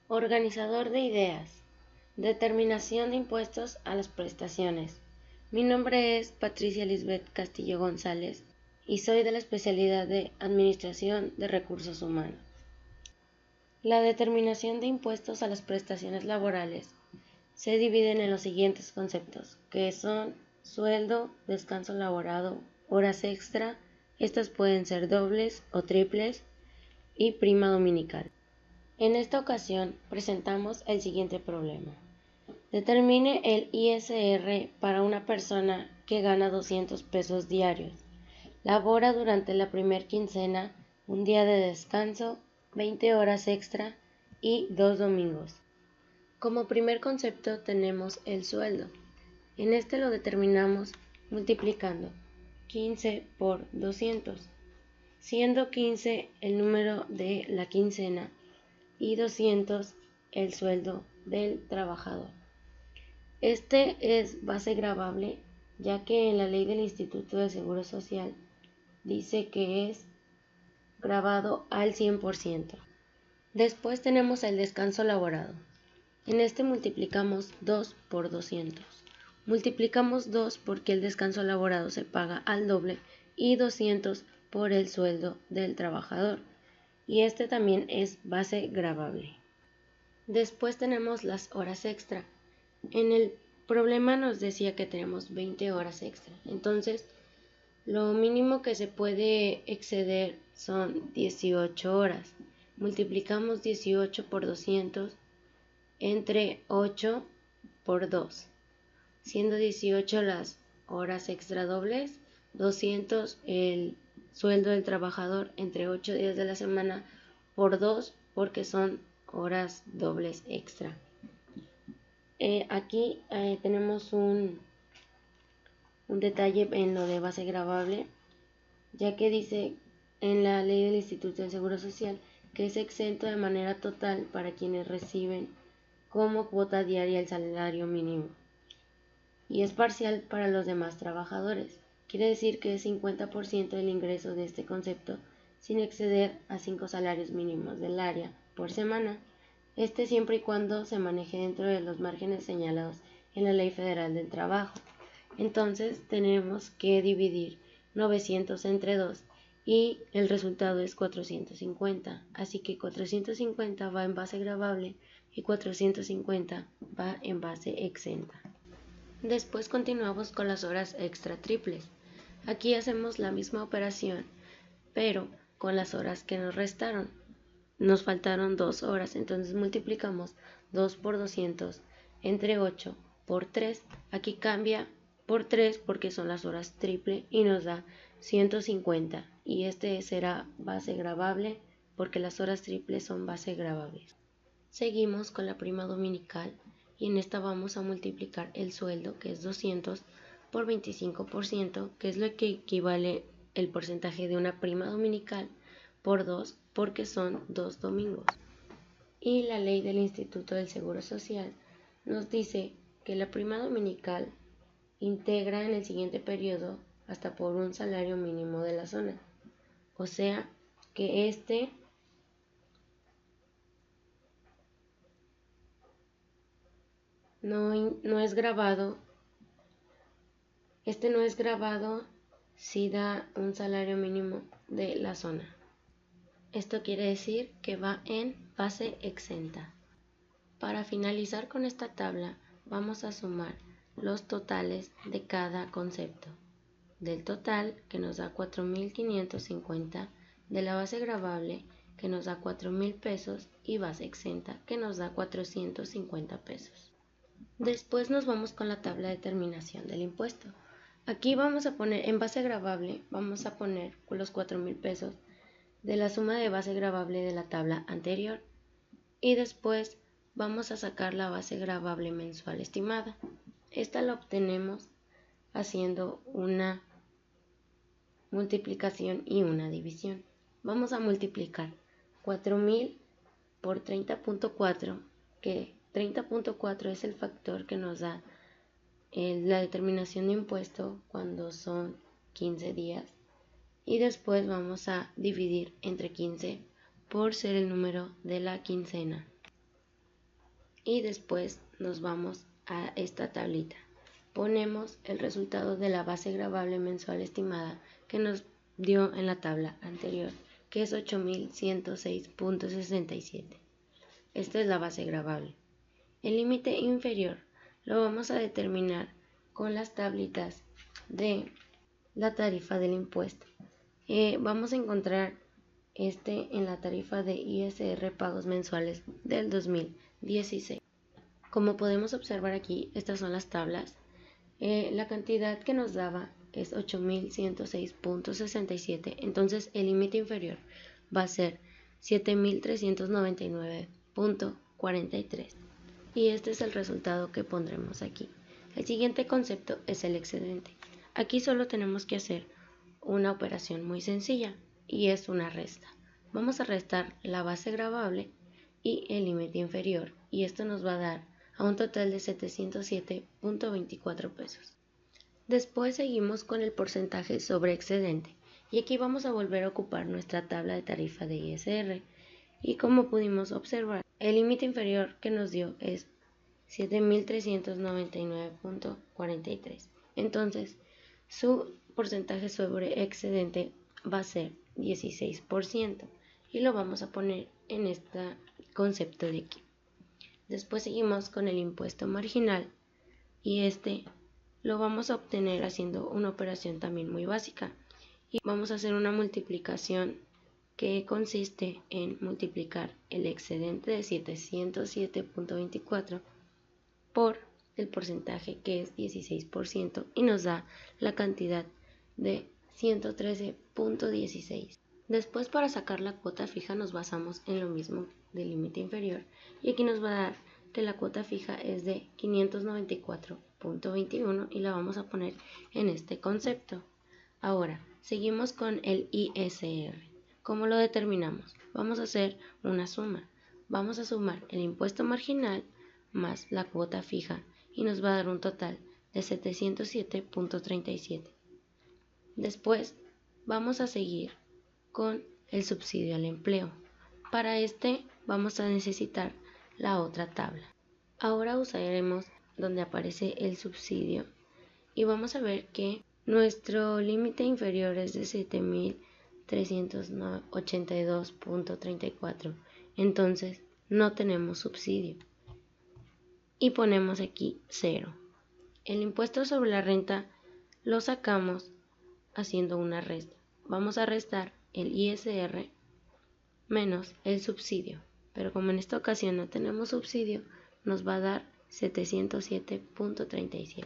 Organizador de ideas. Determinación de impuestos a las prestaciones. Mi nombre es Patricia Lisbeth Castillo González y soy de la especialidad de Administración de Recursos Humanos. La determinación de impuestos a las prestaciones laborales se dividen en los siguientes conceptos, que son sueldo, descanso laborado, horas extra, estas pueden ser dobles o triples, y prima dominical. En esta ocasión presentamos el siguiente problema. Determine el ISR para una persona que gana 200 pesos diarios. Labora durante la primer quincena, un día de descanso, 20 horas extra y 2 domingos. Como primer concepto tenemos el sueldo. En este lo determinamos multiplicando 15 por 200, siendo 15 el número de la quincena y 200 el sueldo del trabajador. Este es base gravable, ya que en la ley del Instituto de Seguro Social dice que es gravado al 100%. Después tenemos el descanso laborado. En este multiplicamos 2 por 200. Multiplicamos 2 porque el descanso laborado se paga al doble y 200 por el sueldo del trabajador. Y este también es base gravable. Después tenemos las horas extra. En el problema nos decía que tenemos 20 horas extra. Entonces, lo mínimo que se puede exceder son 18 horas. Multiplicamos 18 por 200 entre 8 por 2, siendo 18 las horas extra dobles, 200 el sueldo del trabajador entre 8 días de la semana por 2 porque son horas dobles extra. Aquí tenemos un detalle en lo de base gravable, ya que dice en la ley del Instituto del Seguro Social que es exento de manera total para quienes reciben como cuota diaria el salario mínimo y es parcial para los demás trabajadores. Quiere decir que es 50% del ingreso de este concepto sin exceder a 5 salarios mínimos del área por semana. Este siempre y cuando se maneje dentro de los márgenes señalados en la Ley Federal del Trabajo. Entonces tenemos que dividir 900 entre 2 y el resultado es 450. Así que 450 va en base gravable y 450 va en base exenta. Después continuamos con las horas extra triples. Aquí hacemos la misma operación, pero con las horas que nos restaron. Nos faltaron 2 horas, entonces multiplicamos 2 por 200 entre 8 por 3. Aquí cambia por 3 porque son las horas triple y nos da 150. Y este será base gravable porque las horas triples son base gravables. Seguimos con la prima dominical y en esta vamos a multiplicar el sueldo, que es 200, por 25%, que es lo que equivale el porcentaje de una prima dominical, por 2, porque son 2 domingos. Y la ley del Instituto del Seguro Social nos dice que la prima dominical integra en el siguiente periodo hasta por un salario mínimo de la zona. O sea que este no es grabado. Este no es grabado si da un salario mínimo de la zona. Esto quiere decir que va en base exenta. Para finalizar con esta tabla, vamos a sumar los totales de cada concepto. Del total, que nos da 4.550, de la base gravable, que nos da 4.000 pesos, y base exenta, que nos da 450 pesos. Después nos vamos con la tabla de determinación del impuesto. Aquí vamos a poner, en base gravable, vamos a poner los 4.000 pesos de la suma de base gravable de la tabla anterior y después vamos a sacar la base gravable mensual estimada. Esta la obtenemos haciendo una multiplicación y una división. Vamos a multiplicar 4.000 por 30.4, que 30.4 es el factor que nos da la determinación de impuesto cuando son 15 días. Y después vamos a dividir entre 15 por ser el número de la quincena. y después nos vamos a esta tablita. Ponemos el resultado de la base gravable mensual estimada que nos dio en la tabla anterior, que es 8106.67. Esta es la base gravable. El límite inferior lo vamos a determinar con las tablitas de la tarifa del impuesto. Vamos a encontrar en la tarifa de ISR pagos mensuales del 2016. Como podemos observar aquí, estas son las tablas. La cantidad que nos daba es 8106.67, entonces el límite inferior va a ser 7399.43 y este es el resultado que pondremos aquí. El siguiente concepto es el excedente. Aquí solo tenemos que hacer una operación muy sencilla y es una resta. Vamos a restar la base gravable y el límite inferior y esto nos va a dar a un total de 707.24 pesos. Después seguimos con el porcentaje sobre excedente y aquí vamos a volver a ocupar nuestra tabla de tarifa de ISR y como pudimos observar, el límite inferior que nos dio es 7399.43. Entonces, su porcentaje sobre excedente va a ser 16% y lo vamos a poner en este concepto de aquí. Después seguimos con el impuesto marginal y este lo vamos a obtener haciendo una operación también muy básica y vamos a hacer una multiplicación que consiste en multiplicar el excedente de 707.24 por el porcentaje que es 16% y nos da la cantidad de 113.16. Después, para sacar la cuota fija nos basamos en lo mismo del límite inferior y aquí nos va a dar que la cuota fija es de 594.21 y la vamos a poner en este concepto. Ahora, seguimos con el ISR. ¿Cómo lo determinamos? Vamos a hacer una suma. Vamos a sumar el impuesto marginal más la cuota fija y nos va a dar un total de 707.37. Después vamos a seguir con el subsidio al empleo. Para este vamos a necesitar la otra tabla. Ahora usaremos donde aparece el subsidio y vamos a ver que nuestro límite inferior es de 7382.34, entonces no tenemos subsidio y ponemos aquí 0. El impuesto sobre la renta lo sacamos haciendo una resta. Vamos a restar el ISR menos el subsidio, pero como en esta ocasión no tenemos subsidio, nos va a dar 707.37.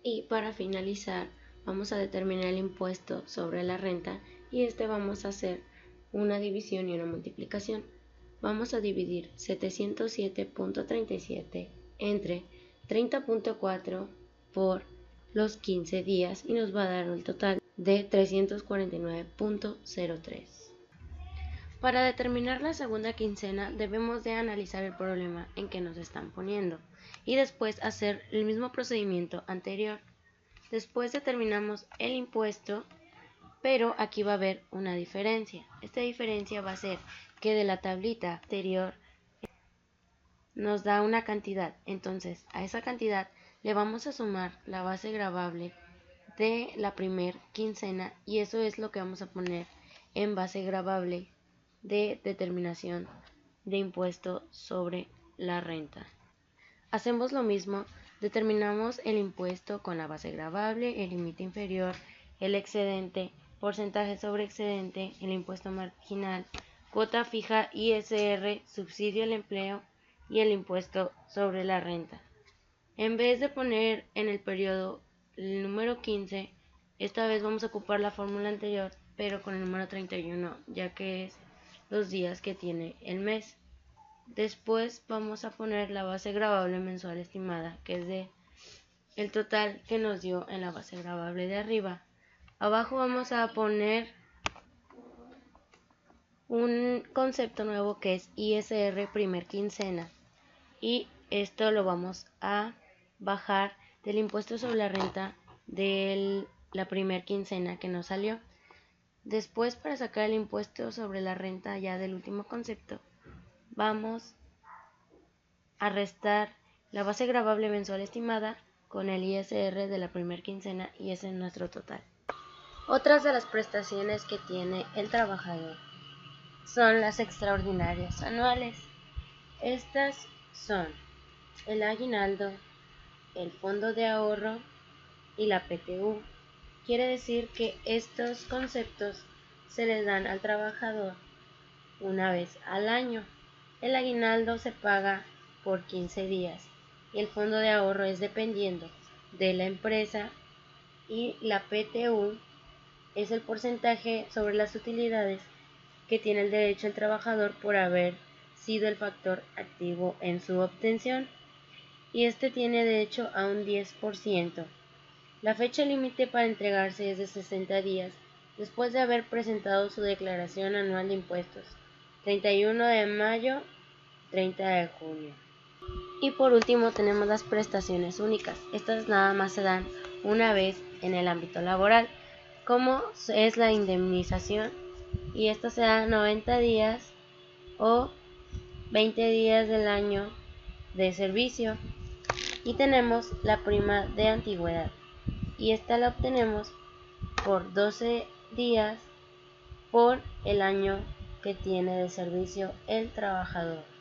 Y para finalizar, vamos a determinar el impuesto sobre la renta y vamos a hacer una división y una multiplicación. Vamos a dividir 707.37 entre 30.4 por los 15 días y nos va a dar un total de 349.03. Para determinar la segunda quincena debemos de analizar el problema en que nos están poniendo y después hacer el mismo procedimiento anterior. Después determinamos el impuesto, pero aquí va a haber una diferencia. Esta diferencia va a ser que de la tablita anterior nos da una cantidad, entonces a esa cantidad le vamos a sumar la base gravable de la primer quincena y eso es lo que vamos a poner en base gravable de determinación de impuesto sobre la renta. Hacemos lo mismo, determinamos el impuesto con la base gravable, el límite inferior, el excedente, porcentaje sobre excedente, el impuesto marginal, cuota fija, ISR, subsidio al empleo y el impuesto sobre la renta. En vez de poner en el periodo el número 15, esta vez vamos a ocupar la fórmula anterior, pero con el número 31, ya que es los días que tiene el mes. Después vamos a poner la base gravable mensual estimada, que es de el total que nos dio en la base gravable de arriba. Abajo vamos a poner un concepto nuevo que es ISR primer quincena y esto lo vamos a bajar del impuesto sobre la renta de la primer quincena que nos salió. Después, para sacar el impuesto sobre la renta ya del último concepto, vamos a restar la base gravable mensual estimada con el ISR de la primera quincena y ese es nuestro total. Otras de las prestaciones que tiene el trabajador son las extraordinarias anuales. Estas son el aguinaldo, el fondo de ahorro y la PTU. Quiere decir que estos conceptos se les dan al trabajador una vez al año. El aguinaldo se paga por 15 días y el fondo de ahorro es dependiendo de la empresa y la PTU es el porcentaje sobre las utilidades que tiene el derecho el trabajador por haber sido el factor activo en su obtención y este tiene derecho a un 10%. La fecha límite para entregarse es de 60 días después de haber presentado su declaración anual de impuestos, 31 de mayo, 30 de junio. Y por último tenemos las prestaciones únicas. Estas nada más se dan una vez en el ámbito laboral, como es la indemnización, y esta se da 90 días o 20 días del año de servicio. Y tenemos la prima de antigüedad, y esta la obtenemos por 12 días por el año que tiene de servicio el trabajador.